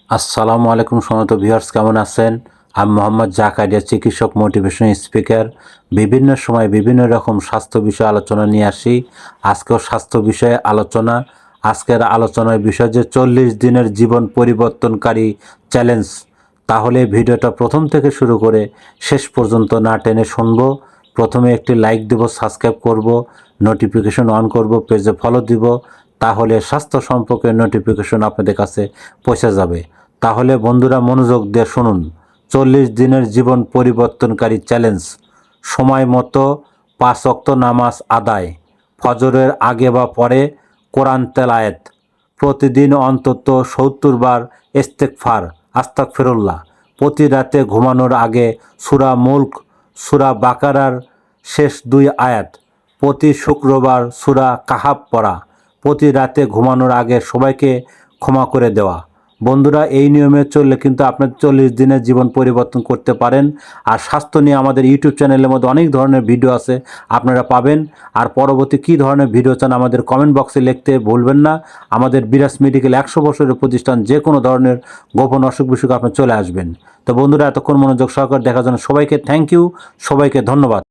আসসালামু আলাইকুম সম্মানিত ভিউয়ার্স, কেমন আছেন? আমি মোহাম্মদ জাকারিয়া, চিকিৎসক, মোটিভেশনাল স্পিকার। বিভিন্ন সময় বিভিন্ন রকম স্বাস্থ্য বিষয়ে আলোচনা নিয়ে আসি। আজকেও স্বাস্থ্য বিষয়ে আলোচনা। আজকের আলোচনার বিষয় যে 40 দিনের জীবন পরিবর্তনকারী চ্যালেঞ্জ। তাহলে ভিডিওটা প্রথম থেকে শুরু করে শেষ পর্যন্ত না টেনে শুনবো। প্রথমে একটি লাইক দেব, সাবস্ক্রাইব করব, নোটিফিকেশন অন করব, পেজে ফলো দিব। তাহলে স্বাস্থ্য সম্পর্কে নোটিফিকেশন আপনাদের কাছে পৌঁছে যাবে। তাহলে বন্ধুরা মনোযোগ দিয়ে শুনুন। 40 দিনের জীবন পরিবর্তনকারী চ্যালেঞ্জ। সময় মতো 5 ওয়াক্ত নামাজ আদায়, ফজরের আগে বা পরে কোরআন তেলায়েত, প্রতিদিন অন্তত 70 বার ইস্তেগফার আস্তাগফিরুল্লাহ, প্রতি রাতে ঘুমানোর আগে সূরা মুলক, সূরা বাকারার শেষ 2 আয়াত, প্রতি শুক্রবার সূরা কাহাফ পড়া, প্রতি রাতে ঘুমানোর আগে সবাইকে ক্ষমা করে দেওয়া। বন্ধুরা, এই নিয়মে চললে কিন্তু আপনার 40 দিনের জীবন পরিবর্তন করতে পারেন। আর স্বাস্থ্য নিয়ে আমাদের ইউটিউব চ্যানেলের মধ্যে অনেক ধরনের ভিডিও আছে, আপনারা পাবেন। আর পরবর্তী কী ধরনের ভিডিও চান আমাদের কমেন্ট বক্সে লিখতে ভুলবেন না। আমাদের বিরাজ মেডিকেল 100 বছরের প্রতিষ্ঠান, যে কোনো ধরনের গোপন অসুখ বিসুখ আপনি চলে আসবেন। তো বন্ধুরা, এতক্ষণ মনোযোগ সহকারে দেখার জন্য সবাইকে থ্যাংক ইউ, সবাইকে ধন্যবাদ।